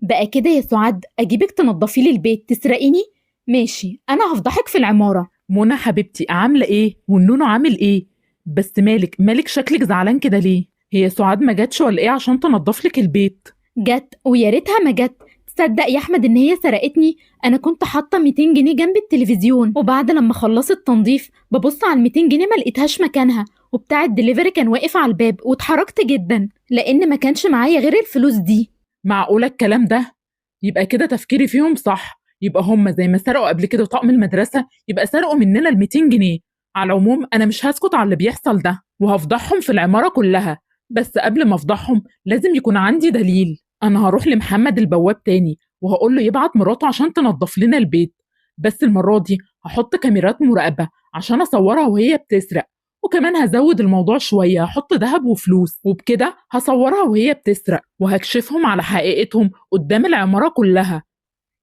بقى كده يا سعاد اجيبك تنضفي لي البيت تسرقيني؟ ماشي، انا هفضحك في العمارة. منى حبيبتي عاملة ايه؟ والنونو عامل ايه؟ بس مالك شكلك زعلان كده ليه؟ هي سعاد ما جاتش ولا ايه عشان تنضف لك البيت؟ جت ويا ريتها ما جت. تصدق يا احمد ان هي سرقتني؟ انا كنت حاطه 200 جنيه جنب التلفزيون، وبعد لما خلصت تنظيف ببص على ال 200 جنيه ما لقيتهاش مكانها، وبتاع الدليفري كان واقف على الباب واتحركت جدا لان ما كانش معايا غير الفلوس دي. معقولة الكلام ده؟ يبقى كده تفكيري فيهم صح، يبقى هم زي ما سرقوا قبل كده طقم المدرسة يبقى سرقوا مننا ال 200 جنيه. على العموم انا مش هسكت على اللي بيحصل ده وهفضحهم في العمارة كلها. بس قبل ما افضحهم لازم يكون عندي دليل. انا هروح لمحمد البواب تاني وهقول له يبعت مراته عشان تنظف لنا البيت. بس المرة دي هحط كاميرات مراقبة عشان اصورها وهي بتسرق. وكمان هزود الموضوع شوية، هحط ذهب وفلوس، وبكده هصورها وهي بتسرق وهكشفهم على حقيقتهم قدام العمارة كلها.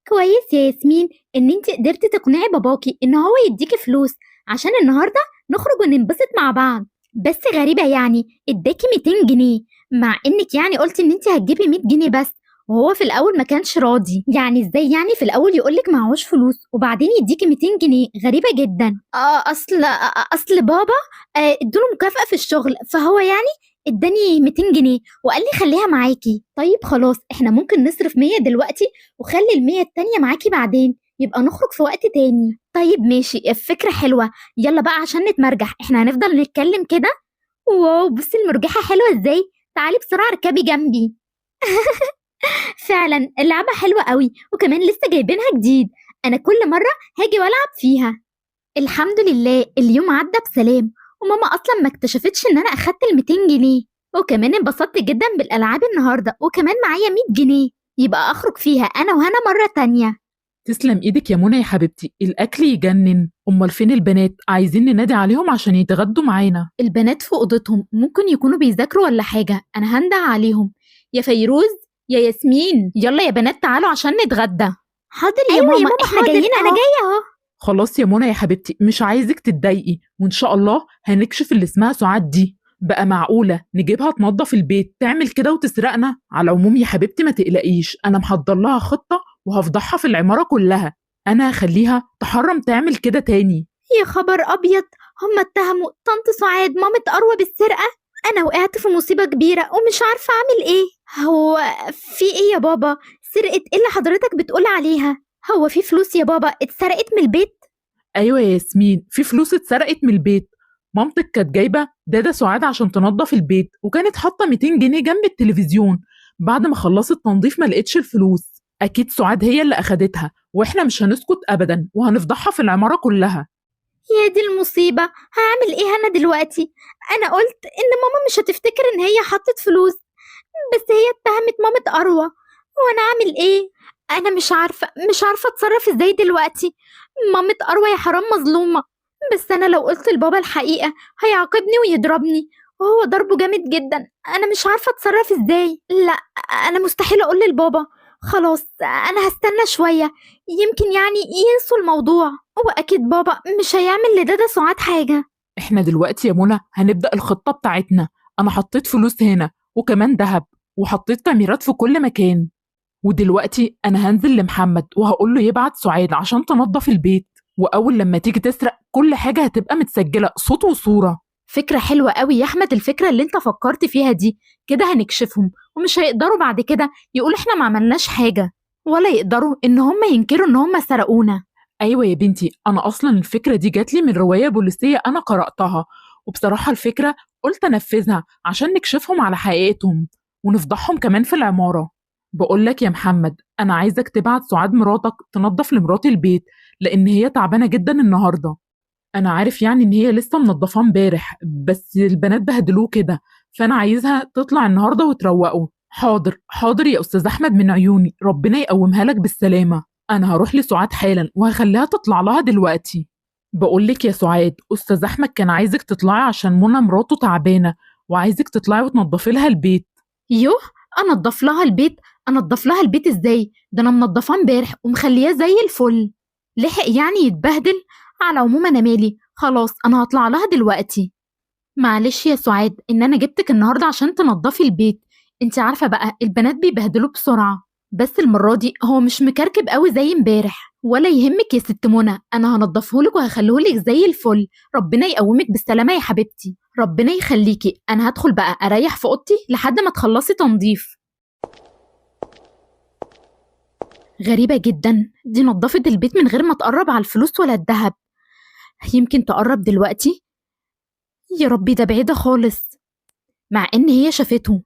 كويس يا ياسمين ان انت قدرتي تقنعي باباكي ان هو يديكي فلوس عشان النهارده نخرج وننبسط مع بعض. بس غريبة يعني اداكي 200 جنيه، مع انك يعني قلتي ان انت هتجيبي 100 جنيه بس، وهو في الاول ما كانش راضي. يعني ازاي يعني في الاول يقولك معهوش فلوس وبعدين يديكي 200 جنيه؟ غريبة جدا. اصل بابا ادوله مكافأة في الشغل، فهو يعني اداني 200 جنيه وقال لي خليها معاكي. طيب خلاص احنا ممكن نصرف 100 دلوقتي وخلي المية التانية معاكي بعدين، يبقى نخرج في وقت تاني. طيب ماشي، فكرة حلوة. يلا بقى عشان نتمرجح، احنا هنفضل نتكلم كده. واو، بصي المرجحة حلوة ازاي. تعالي بسرعة اركبي جنبي. فعلا اللعبة حلوة قوي، وكمان لسه جايبينها جديد. انا كل مرة هاجي والعب فيها. الحمد لله اليوم عدى بسلام، وماما اصلا ما اكتشفتش ان انا اخدت ال 200 جنيه. وكمان انبسطت جدا بالالعاب النهارده، وكمان معايا 100 جنيه يبقى اخرج فيها انا وهنا مرة تانية. تسلم ايدك يا منى يا حبيبتي، الاكل يجنن. امال فين البنات؟ عايزين ننادي عليهم عشان يتغدوا معانا. البنات في اوضتهم، ممكن يكونوا بيذاكروا ولا حاجة. انا هندع عليهم. يا فيروز، يا ياسمين، يلا يا بنات تعالوا عشان نتغدى. حاضر يا ايوه يا ماما، ماما احنا حاضر، جايين انا اهو. جاية اهو. خلاص يا منى يا حبيبتي، مش عايزك تتضايقي، وان شاء الله هنكشف اللي اسمها سعاد دي. بقى معقولة نجيبها تنظف البيت تعمل كده وتسرقنا؟ على العموم يا حبيبتي ما تقلقيش، انا محضر لها خطة وهفضحها في العمارة كلها. انا هخليها تحرم تعمل كده تاني. يا خبر ابيض، هم اتهموا طنط سعاد مامة اروى بالسرقة. انا وقعت في مصيبة كبيرة ومش عارفة اعمل ايه. هو في ايه يا بابا؟ سرقة ايه اللي حضرتك بتقول عليها؟ هو في فلوس يا بابا اتسرقت من البيت؟ ايوه يا ياسمين، في فلوس اتسرقت من البيت. مامتك كانت جايبه دادا سعاد عشان تنظف البيت، وكانت حاطه 200 جنيه جنب التلفزيون. بعد ما خلصت تنظيف ما لقيتش الفلوس. اكيد سعاد هي اللي اخدتها، واحنا مش هنسكت ابدا وهنفضحها في العماره كلها. يا دي المصيبة، هعمل ايه انا دلوقتي؟ انا قلت ان ماما مش هتفتكر ان هي حطت فلوس، بس هي اتهمت مامة اروى. وانا اعمل ايه؟ انا مش عارفة اتصرف ازاي دلوقتي. مامة اروى يا حرام مظلومة. بس انا لو قلت لبابا الحقيقة هيعاقبني ويضربني، وهو ضربه جامد جدا. انا مش عارفة اتصرف ازاي. لا، انا مستحيل اقول لبابا. خلاص انا هستنى شوية، يمكن يعني ينسوا الموضوع. واكيد بابا مش هيعمل لدادا سعاد حاجة. احنا دلوقتي يا منى هنبدا الخطه بتاعتنا. انا حطيت فلوس هنا وكمان ذهب، وحطيت كاميرات في كل مكان. ودلوقتي انا هنزل لمحمد وهقول له يبعت سعاد عشان تنظف البيت. واول لما تيجي تسرق كل حاجه هتبقى متسجله صوت وصوره. فكرة حلوة قوي يا احمد، الفكرة اللي انت فكرت فيها دي. كده هنكشفهم ومش هيقدروا بعد كده يقولوا احنا ما عملناش حاجة، ولا يقدروا ان هم ينكروا ان هم سرقونا. ايوه يا بنتي، انا اصلا الفكره دي جات لي من روايه بوليسيه انا قراتها. وبصراحه الفكره قلت انفذها عشان نكشفهم على حقيقتهم ونفضحهم كمان في العماره. بقول لك يا محمد، انا عايزك تبعت سعاد مراتك تنظف لمراتي البيت، لان هي تعبانه جدا النهارده. انا عارف يعني ان هي لسه منضفاه امبارح، بس البنات بهدلوه كده. فانا عايزها تطلع النهارده وتروقه. حاضر حاضر يا استاذ احمد، من عيوني، ربنا يقومها لك بالسلامه. انا هروح لسعاد حالا وهخليها تطلع لها دلوقتي. بقول لك يا سعاد، استاذ احمد كان عايزك تطلعي عشان منى مراته تعبانه، وعايزك تطلعي وتنضفي لها البيت. يوه، انضف لها البيت؟ انضف لها البيت ازاي؟ ده انا منضفاه امبارح ومخلياه زي الفل. لحق يعني يتبهدل؟ على العموم انا مالي، خلاص انا هطلع لها دلوقتي. معلش يا سعاد ان انا جبتك النهارده عشان تنضفي البيت. انت عارفه بقى البنات بيبهدلوا بسرعه. بس المرة دي هو مش مكركب قوي زي امبارح. ولا يهمك يا ست منى، انا هنضفهولك وهخليهولك زي الفل. ربنا يقومك بالسلامة يا حبيبتي. ربنا يخليكي. انا هدخل بقى اريح في اوضتي لحد ما تخلصي تنظيف. غريبة جدا، دي نظفت البيت من غير ما تقرب على الفلوس ولا الذهب. يمكن تقرب دلوقتي. يا ربي ده بعيدة خالص. مع ان هي شافته.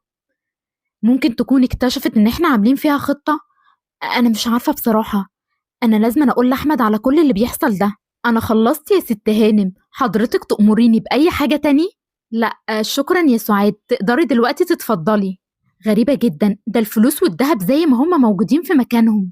ممكن تكون اكتشفت ان احنا عاملين فيها خطة. انا مش عارفة بصراحة. انا لازم اقول لاحمد على كل اللي بيحصل ده. انا خلصت يا ست هانم، حضرتك تأمريني بأي حاجة تاني؟ لا شكرا يا سعاد، تقدري دلوقتي تتفضلي. غريبة جدا، ده الفلوس والذهب زي ما هما موجودين في مكانهم.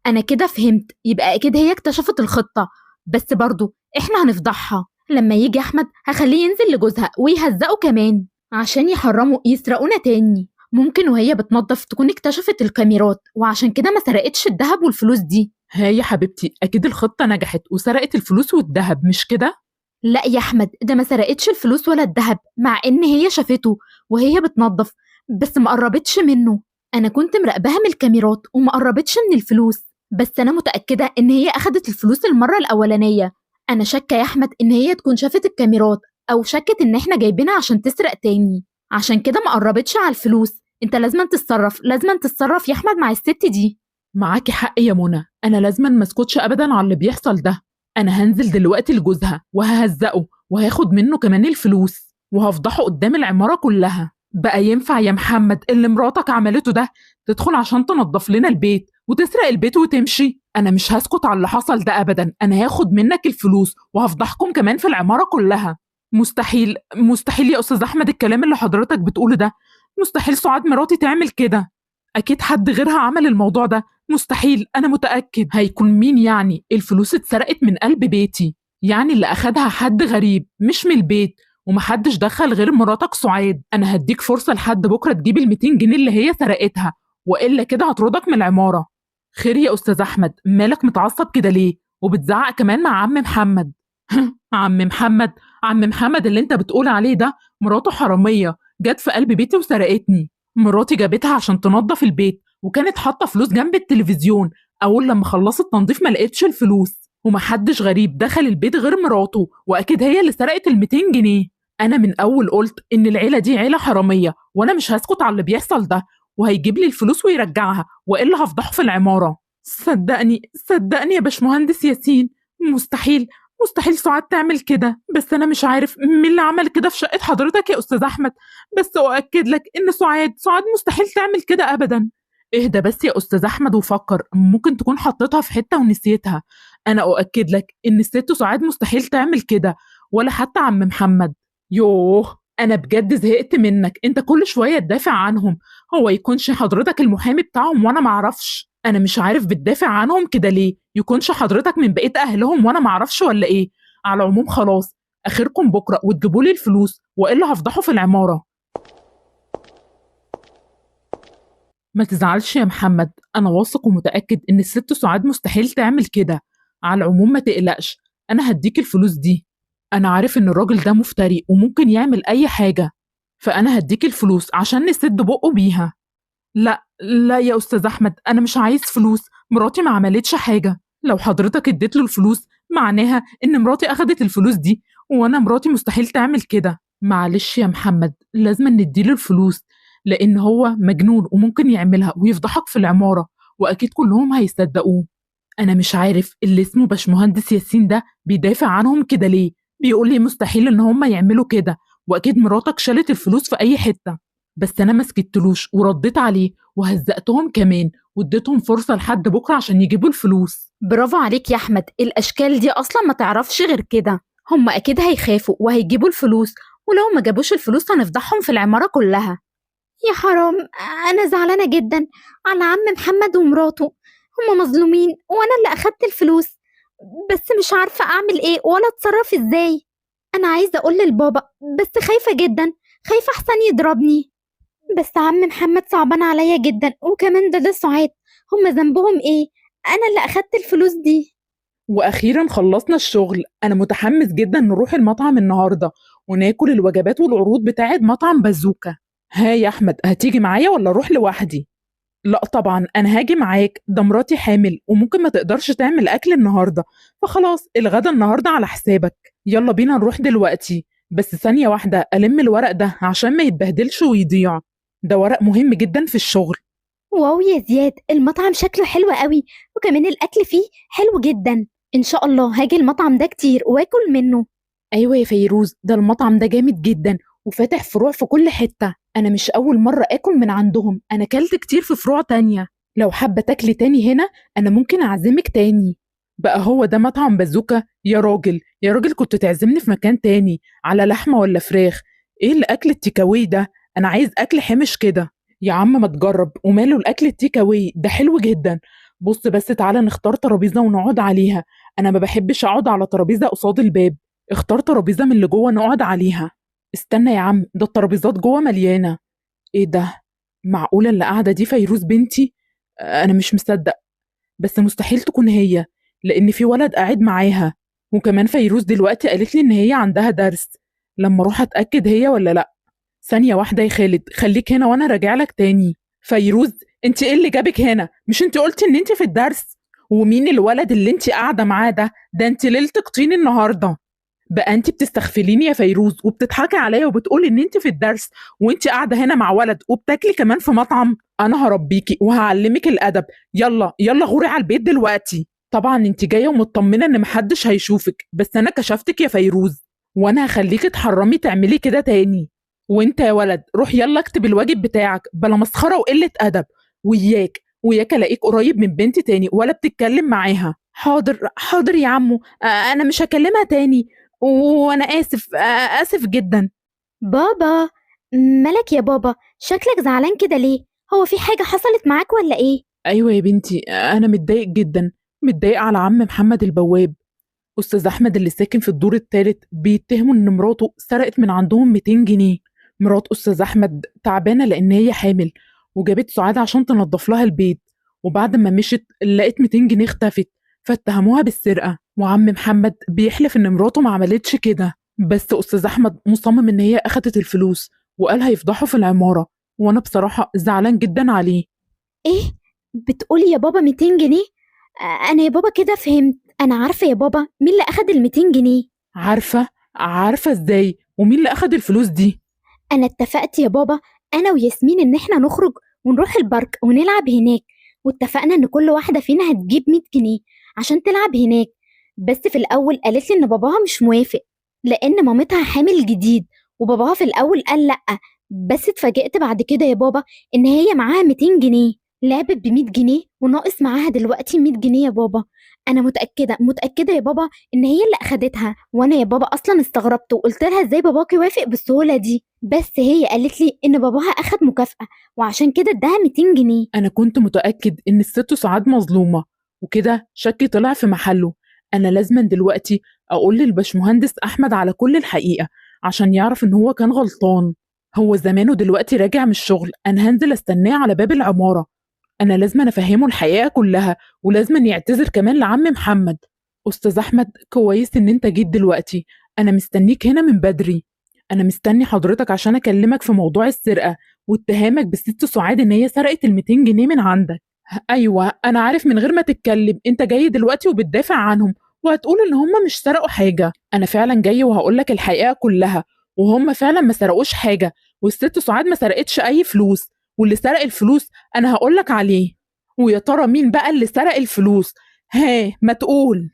انا كده فهمت، يبقى اكيد هي اكتشفت الخطة. بس برضو احنا هنفضحها. لما يجي احمد هخليه ينزل لجوزها ويهزقه كمان عشان يحرموا يسرقونا تاني. ممكن وهي بتنظف تكون اكتشفت الكاميرات وعشان كده ما سرقتش الذهب والفلوس دي. ها يا حبيبتي، أكيد الخطة نجحت وسرقت الفلوس والذهب، مش كده؟ لا يا احمد، ده ما سرقتش الفلوس ولا الذهب، مع ان هي شافته وهي بتنظف بس ما قربتش منه. انا كنت مراقباها من الكاميرات وما قربتش من الفلوس. بس انا متأكدة ان هي اخدت الفلوس المرة الاولانية. انا شاكة يا احمد ان هي تكون شافت الكاميرات او شكت ان احنا جايبينها عشان تسرق تاني، عشان كده ما قربتش على الفلوس. انت لازم تتصرف، لازم تتصرف يا احمد مع الست دي. معاكي حق يا منى، أنا لازما ما اسكتش أبدا على اللي بيحصل ده. أنا هنزل دلوقتي لجوزها وههزقه وهاخد منه كمان الفلوس وهفضحه قدام العمارة كلها. بقى ينفع يا محمد اللي مراتك عملته ده تدخل عشان تنظف لنا البيت وتسرق البيت وتمشي؟ أنا مش هسكت على اللي حصل ده أبدا. أنا هاخد منك الفلوس وهفضحكم كمان في العمارة كلها. مستحيل مستحيل يا أستاذ أحمد الكلام اللي حضرتك بتقوله ده. مستحيل سعاد مراتي تعمل كده. أكيد حد غيرها عمل الموضوع ده. مستحيل، أنا متأكد. هيكون مين يعني؟ الفلوس اتسرقت من قلب بيتي، يعني اللي أخدها حد غريب مش من البيت، ومحدش دخل غير مراتك سعاد. أنا هديك فرصة لحد بكرة تجيب ال200 جنيه اللي هي سرقتها، وإلا كده هطردك من العمارة. خير يا أستاذ أحمد، مالك متعصب كده ليه؟ وبتزعق كمان مع عم محمد. عم محمد؟ عم محمد اللي انت بتقول عليه ده مراته حرامية، جت في قلب بيتي وسرقتني. مراتي جابتها عشان تنظف البيت وكانت حاطه فلوس جنب التلفزيون. اول لما خلصت تنظيف ما لقيتش الفلوس، ومحدش غريب دخل البيت غير مراته، واكيد هي اللي سرقت ال200 جنيه. انا من اول قلت ان العيله دي عيله حراميه، وانا مش هسكت على اللي بيحصل ده، وهيجيب لي الفلوس ويرجعها والا هفضحه في العماره. صدقني صدقني يا باشمهندس ياسين، مستحيل مستحيل سعاد تعمل كده. بس انا مش عارف مين اللي عمل كده في شقه حضرتك يا استاذ احمد، بس اؤكد لك ان سعاد مستحيل تعمل كده ابدا. اهدى بس يا استاذ احمد وفكر، ممكن تكون حطيتها في حته ونسيتها. انا اؤكد لك ان الست سعاد مستحيل تعمل كده، ولا حتى عم محمد. يوه، انا بجد زهقت منك، انت كل شويه تدافع عنهم. هو يكونش حضرتك المحامي بتاعهم وانا معرفش؟ انا مش عارف بتدافع عنهم كده ليه. يكونش حضرتك من بقيه اهلهم وانا معرفش ولا ايه؟ على العموم خلاص، اخركم بكره وتجيبولي الفلوس والا هفضحه في العماره. ما تزعلش يا محمد، أنا واثق ومتأكد إن الست سعاد مستحيل تعمل كده. على العموم ما تقلقش، أنا هديك الفلوس دي. أنا عارف إن الراجل ده مفتري وممكن يعمل أي حاجة، فأنا هديك الفلوس عشان نسد بقه بيها. لا لا يا أستاذ أحمد، أنا مش عايز فلوس، مراتي ما عملتش حاجة. لو حضرتك اديت له الفلوس معناها إن مراتي أخدت الفلوس دي، وأنا مراتي مستحيل تعمل كده. معلش يا محمد، لازم نديله الفلوس، لأن هو مجنون وممكن يعملها ويفضحك في العمارة، وأكيد كلهم هيصدقوه. أنا مش عارف اللي اسمه باشمهندس ياسين ده بيدافع عنهم كده ليه. بيقول لي مستحيل إن هم يعملوا كده، وأكيد مراتك شالت الفلوس في أي حتة. بس أنا ما سكتلوش ورديت عليه وهزقتهم كمان، واديتهم فرصة لحد بكرة عشان يجيبوا الفلوس. برافو عليك يا احمد، الاشكال دي اصلا ما تعرفش غير كده. هم اكيد هيخافوا وهيجيبوا الفلوس، ولو ما جابوش الفلوس هنفضحهم في العمارة كلها. يا حرام، أنا زعلانة جدا على عم محمد ومراته. هما مظلومين وأنا اللي أخدت الفلوس، بس مش عارفة أعمل إيه ولا أتصرف إزاي. أنا عايزة أقول للبابا بس خايفة جدا، خايفة أحسن يضربني. بس عم محمد صعبان عليا جدا، وكمان ده سعاد، هما ذنبهم إيه؟ أنا اللي أخدت الفلوس دي. وأخيرا خلصنا الشغل. أنا متحمس جدا نروح المطعم النهاردة وناكل الوجبات والعروض بتاعت مطعم بازوكا. ها يا أحمد، هتيجي معايا ولا أروح لوحدي؟ لا طبعا انا هاجي معاك، ده مراتي حامل وممكن ما تقدرش تعمل اكل النهارده، فخلاص الغدا النهارده على حسابك. يلا بينا نروح دلوقتي، بس ثانية واحدة ألم الورق ده عشان ما يتبهدلش ويضيع، ده ورق مهم جدا في الشغل. واو يا زياد، المطعم شكله حلو قوي، وكمان الأكل فيه حلو جدا. إن شاء الله هاجي المطعم ده كتير وآكل منه. أيوة يا فيروز، ده المطعم ده جامد جدا وفاتح فروع في كل حتة. أنا مش أول مرة آكل من عندهم، أنا كلت كتير في فروع تانية. لو حابة تاكلي تاني هنا أنا ممكن أعزمك تاني. بقى هو ده مطعم بازوكا؟ يا راجل يا راجل، كنت تعزمني في مكان تاني على لحمة ولا فراخ. ايه الأكل التيكاوي ده؟ أنا عايز أكل حمش كده. يا عم ما تجرب، وماله الأكل التيكاوي ده حلو جدا. بص بس تعالى نختار ترابيزة ونقعد عليها، أنا ما بحبش أقعد على ترابيزة قصاد الباب، اختار ترابيزة من اللي جوه نقعد عليها. استنى يا عم، ده الترابيزات جوه مليانة. ايه ده؟ معقولة اللي قاعدة دي فيروز بنتي؟ أنا مش مصدق، بس مستحيل تكون هي، لأن في ولد قاعد معاها. وكمان فيروز دلوقتي قالت لي إن هي عندها درس، لما أروح أتأكد هي ولا لأ. ثانية واحدة يا خالد، خليك هنا وأنا راجع لك تاني. فيروز، انت ايه اللي جابك هنا؟ مش انت قلتي ان انت في الدرس؟ ومين الولد اللي انت قاعدة معاه ده؟ ده انت ليلتك طين النهاردة. بقى انت بتستغفليني يا فيروز وبتضحكي عليا وبتقولي ان انت في الدرس وانت قاعده هنا مع ولد وبتاكلي كمان في مطعم؟ انا هربيكي وهعلمك الادب. يلا يلا غوري على البيت دلوقتي. طبعا انت جايه ومطمنه ان محدش هيشوفك، بس انا كشفتك يا فيروز، وانا هخليكي تحرمي تعملي كده تاني. وانت يا ولد روح يلا اكتب الواجب بتاعك، بلا مسخره وقله ادب. وياك الاقيك قريب من بنتي تاني ولا بتتكلم معاها. حاضر حاضر يا عمو، أنا مش هكلمها تاني، وانا اسف، اسف جدا. بابا، مالك يا بابا؟ شكلك زعلان كده ليه؟ هو في حاجة حصلت معاك ولا إيه؟ ايوه يا بنتي، انا متضايق جدا، متضايق على عم محمد البواب. استاذ احمد اللي ساكن في الدور الثالث بيتهموا ان مراته سرقت من عندهم 200 جنيه. مرات استاذ احمد تعبانه لان هي حامل، وجابت سعاد عشان تنظف لها البيت، وبعد ما مشت لقيت 200 جنيه اختفت، فاتهموها بالسرقه. وعم محمد بيحلف ان مراته ما عملتش كده، بس استاذ احمد مصمم ان هي اخدت الفلوس وقال هيفضحوا في العماره، وانا بصراحه زعلان جدا عليه. إيه؟ بتقولي يا بابا 200 جنيه؟ أنا يا بابا كده فهمت. أنا عارفة يا بابا مين اللي أخد ال 200 جنيه. عارفه ازاي؟ ومين اللي اخد الفلوس دي؟ أنا اتفقت يا بابا، أنا وياسمين، إن إحنا نخرج ونروح البارك ونلعب هناك، واتفقنا إن كل واحدة فينا هتجيب 100 جنيه عشان تلعب هناك. بس في الأول قالت لي إن باباها مش موافق، لأن مامتها حامل جديد، وباباها في الأول قال لأ. بس اتفاجئت بعد كده يا بابا إن هي معاها 200 جنيه، لعبت ب 100 جنيه وناقص معاها دلوقتي 100 جنيه يا بابا. أنا متأكدة يا بابا إن هي اللي أخدتها، وأنا يا بابا أصلا استغربت وقلت لها إزاي باباكي وافق بالسهولة دي، بس هي قالت لي إن باباها أخد مكافأة وعشان كده اداها 200 جنيه. أنا كنت متأكد إن الست سعاد مظلومة، وكده شكي طلع في محله. أنا لازما دلوقتي أقول للبشمهندس أحمد على كل الحقيقة عشان يعرف إن هو كان غلطان. هو زمانه دلوقتي راجع من الشغل، أنا هنزل أستناه على باب العمارة. أنا لازما أفهمه الحقيقة كلها، ولازما يعتذر كمان لعم محمد. أستاذ أحمد، كويس إن أنت جيت دلوقتي، أنا مستنيك هنا من بدري. أنا مستني حضرتك عشان أكلمك في موضوع السرقة واتهامك بالست سعاد إن هي سرقت ال 200 جنيه من عندك. أيوة أنا عارف، من غير ما تتكلم أنت جاي دلوقتي وبتدافع عنهم وهتقول إن هم مش سرقوا حاجة. أنا فعلا جاي وهقولك الحقيقة كلها، وهم فعلا ما سرقوش حاجة، والست سعاد ما سرقتش أي فلوس، واللي سرق الفلوس أنا هقولك عليه. ويا ترى مين بقى اللي سرق الفلوس؟ ها ما تقول.